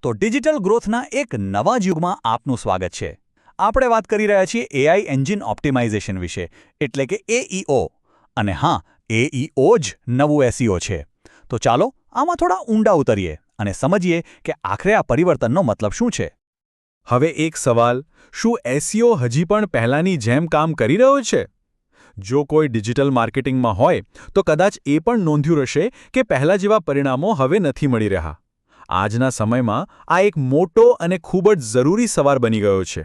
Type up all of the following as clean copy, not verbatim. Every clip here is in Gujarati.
તો ડિજિટલ ગ્રોથના એક નવા જ યુગમાં આપનું સ્વાગત છે. આપણે વાત કરી રહ્યા છીએ એઆઈ એન્જિન ઓપ્ટિમાઇઝેશન વિશે, એટલે કે એઈઓ. અને હા, એઈઓ જ નવું એસઈઓ છે. તો ચાલો આમાં થોડા ઊંડા ઉતરીએ અને સમજીએ કે આખરે આ પરિવર્તનનો મતલબ શું છે. હવે એક સવાલ, શું એસઈઓ હજી પણ પહેલાંની જેમ કામ કરી રહ્યો છે? જો કોઈ ડિજિટલ માર્કેટિંગમાં હોય તો કદાચ એ પણ નોંધ્યું હશે કે પહેલાં જેવા પરિણામો હવે નથી મળી રહ્યા. આજના સમયમાં આ એક મોટો અને ખૂબ જ જરૂરી સવાલ બની ગયો છે.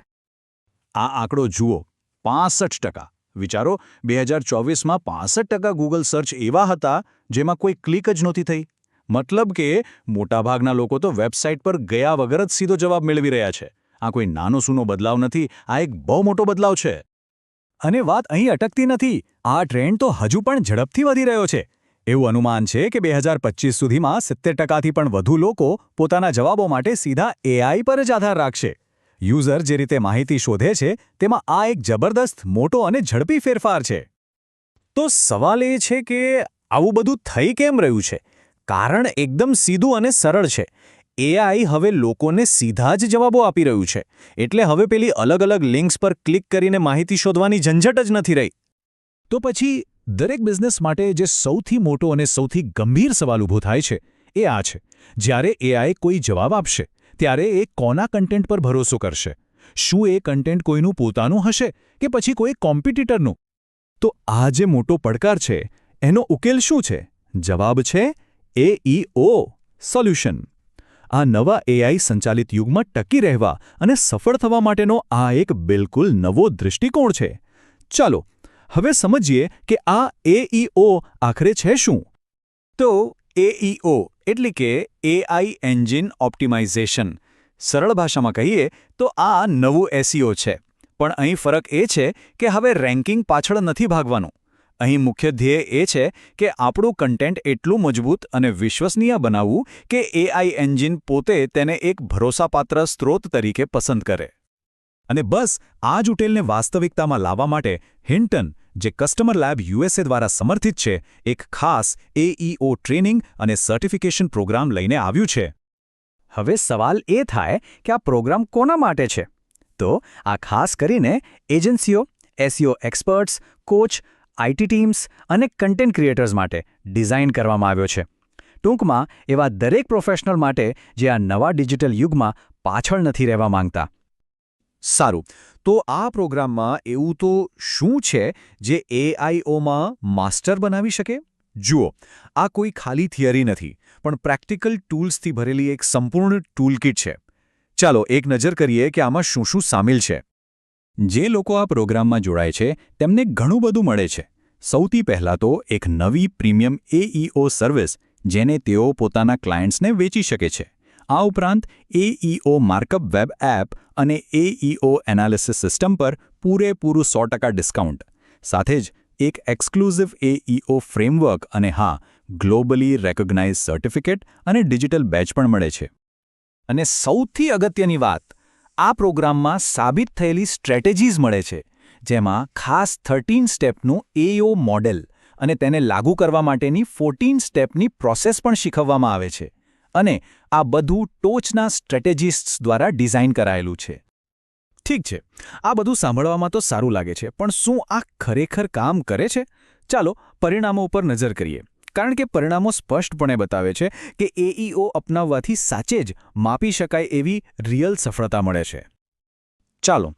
આ આંકડો જુઓ, 65%. વિચારો, 2024માં 65% ગૂગલ સર્ચ એવા હતા જેમાં કોઈ ક્લિક જ નહોતી થઈ. મતલબ કે મોટાભાગના લોકો તો વેબસાઇટ પર ગયા વગર જ સીધો જવાબ મેળવી રહ્યા છે. આ કોઈ નાનો સૂનો બદલાવ નથી, આ એક બહુ મોટો બદલાવ છે. અને વાત અહીં અટકતી નથી. આ ટ્રેન્ડ તો હજુ પણ ઝડપથી વધી રહ્યો છે. એવું અનુમાન છે કે 2025 સુધીમાં 70%થી પણ વધુ લોકો પોતાના જવાબો માટે સીધા એઆઈ પર જ આધાર રાખશે. યુઝર જે રીતે માહિતી શોધે છે તેમાં આ એક જબરદસ્ત મોટો અને ઝડપી ફેરફાર છે. તો સવાલ એ છે કે આવું બધું થઈ કેમ રહ્યું છે? કારણ એકદમ સીધું અને સરળ છે. એઆઈ હવે લોકોને સીધા જ જવાબો આપી રહ્યું છે. એટલે હવે પેલી અલગ અલગ લિંક્સ પર ક્લિક કરીને માહિતી શોધવાની ઝંઝટ જ નથી રહી. તો પછી દરેક બિઝનેસ માટે જે સૌથી મોટો અને સૌથી ગંભીર સવાલ ઊભો થાય છે એ આ છે. જ્યારે એઆઈ કોઈ જવાબ આપશે ત્યારે એ કોના કન્ટેન્ટ પર ભરોસો કરશે? શું એ કન્ટેન્ટ કોઈનું પોતાનું હશે કે પછી કોઈ કોમ્પિટિટરનું? તો આ જે મોટો પડકાર છે એનો ઉકેલ શું છે? જવાબ છે એઈઓ સોલ્યુશન. આ નવા એઆઈ સંચાલિત યુગમાં ટકી રહેવા અને સફળ થવા માટેનો આ એક બિલકુલ નવો દૃષ્ટિકોણ છે. ચાલો હવે સમજીએ કે આ એઈઓ આખરે છે શું. તો એઈઓ એટલે કે એઆઈ એન્જિન ઓપ્ટિમાઇઝેશન. સરળ ભાષામાં કહીએ તો આ નવું એસઈઓ છે. પણ અહીં ફરક એ છે કે હવે રેન્કિંગ પાછળ નથી ભાગવાનું. અહીં મુખ્ય ધ્યેય એ છે કે આપણું કન્ટેન્ટ એટલું મજબૂત અને વિશ્વસનીય બનાવવું કે એઆઈ એન્જિન પોતે તેને એક ભરોસાપાત્ર સ્ત્રોત તરીકે પસંદ કરે. અને બસ આ જ ઉકેલને વાસ્તવિકતામાં લાવવા માટે હિન્ટન, જે કસ્ટમર લેબ યુએસએ દ્વારા સમર્થિત છે, એક ખાસ એઈઓ ટ્રેનિંગ અને સર્ટિફિકેશન પ્રોગ્રામ લઈને આવ્યું છે. હવે સવાલ એ થાય કે આ પ્રોગ્રામ કોના માટે છે? તો આ ખાસ કરીને એજન્સીઓ, SEO experts, coach, IT teams અને કન્ટેન્ટ ક્રિએટર્સ માટે ડિઝાઇન કરવામાં આવ્યો છે. ટૂંકમાં એવા દરેક પ્રોફેશનલ માટે જે આ નવા ડિજિટલ યુગમાં પાછળ નથી રહેવા માંગતા. સારું, તો આ પ્રોગ્રામમાં એવું તો શું છે જે એઆઈઓમાં માસ્ટર બનાવી શકે? જુઓ, આ કોઈ ખાલી થિયરી નથી, પણ પ્રેક્ટિકલ ટૂલ્સથી ભરેલી એક સંપૂર્ણ ટૂલકિટ છે. ચાલો એક નજર કરીએ કે આમાં શું શું સામેલ છે. જે લોકો આ પ્રોગ્રામમાં જોડાય છે તેમને ઘણું બધું મળે છે. સૌથી પહેલાં તો એક નવી પ્રીમિયમ એઈઓ સર્વિસ જેને તેઓ પોતાના ક્લાયન્ટ્સને વેચી શકે છે. આ ઉપરાંત એઈઓ માર્કઅપ વેબ એપ અને એઈઓ એનાલિસિસ સિસ્ટમ પર પૂરેપૂરું 100% ડિસ્કાઉન્ટ. સાથે જ એક એક્સક્લુઝિવ એઈઓ ફ્રેમવર્ક અને હા, ગ્લોબલી રેકોગ્નાઇઝ સર્ટિફિકેટ અને ડિજિટલ બેચ પણ મળે છે. અને સૌથી અગત્યની વાત, આ પ્રોગ્રામમાં સાબિત થયેલી સ્ટ્રેટેજીઝ મળે છે, જેમાં ખાસ 13 સ્ટેપનું એઈઓ મોડેલ અને તેને લાગુ કરવા માટેની 14 સ્ટેપની પ્રોસેસ પણ શીખવવામાં આવે છે. અને આ બધું ટોચના સ્ટ્રેટેજિસ્ટ્સ દ્વારા ડિઝાઇન કરાયેલું છે. ઠીક છે, આ બધું સાંભળવામાં તો સારું લાગે છે, પણ શું આ ખરેખર કામ કરે છે? ચાલો પરિણામો ઉપર નજર કરીએ. કારણ કે પરિણામો સ્પષ્ટપણે બતાવે છે કે એઈઓ અપનાવવાથી સાચે જ માપી શકાય એવી રિયલ સફળતા મળે છે. ચાલો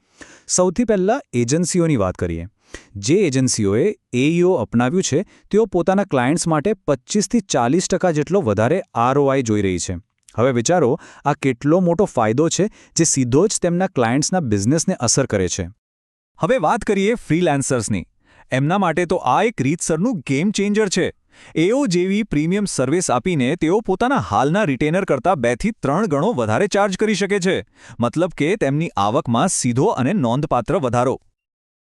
સૌથી પહેલાં એજન્સીઓની વાત કરીએ. જે એજન્સીઓએ એઈઓ અપનાવ્યું છે તેઓ પોતાના ક્લાયન્ટ્સ માટે 25થી 40% જેટલો વધારે આરઓઆઈ જોઈ રહી છે. હવે વિચારો, આ કેટલો મોટો ફાયદો છે જે સીધો જ તેમના ક્લાયન્ટ્સના બિઝનેસને અસર કરે છે. હવે વાત કરીએ ફ્રીલાન્સર્સની. એમના માટે તો આ એક રીતસરનું ગેમ ચેન્જર છે. એઓ જેવી પ્રીમિયમ સર્વિસ આપીને તેઓ પોતાના હાલના રિટેનર કરતાં 2 થી 3 ગણો વધારે ચાર્જ કરી શકે છે. મતલબ કે તેમની આવકમાં સીધો અને નોંધપાત્ર વધારો.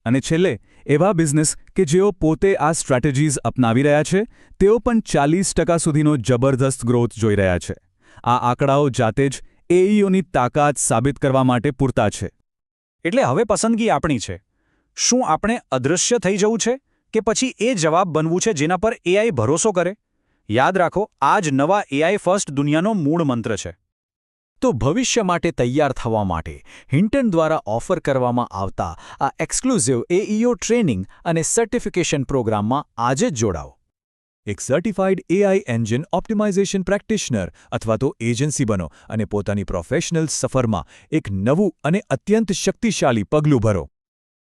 અને છેલ્લે એવા બિઝનેસ કે જેઓ પોતે આ સ્ટ્રેટેજીઝ અપનાવી રહ્યા છે તેઓ પણ 40% સુધીનો જબરદસ્ત ગ્રોથ જોઈ રહ્યા છે. આ આંકડાઓ જાતે જ એઈઓની તાકાત સાબિત કરવા માટે પૂરતા છે. એટલે હવે પસંદગી આપણી છે. શું આપણે અદૃશ્ય થઈ જવું છે કે પછી એ જવાબ બનવું છે જેના પર એઆઈ ભરોસો કરે? યાદ રાખો, આ જ નવા એઆઈ ફર્સ્ટ દુનિયાનો મૂળ મંત્ર છે. તો ભવિષ્ય માટે તૈયાર થવા માટે હિન્ટન દ્વારા ઓફર કરવામાં આવતા આ એક્સક્લુઝિવ એઈઓ ટ્રેનિંગ અને સર્ટિફિકેશન પ્રોગ્રામમાં આજે જ જોડાઓ. એક certified AI engine optimisation practitioner અથવા તો એજન્સી બનો અને પોતાની પ્રોફેશનલ સફરમાં એક નવું અને અત્યંત શક્તિશાળી પગલું ભરો.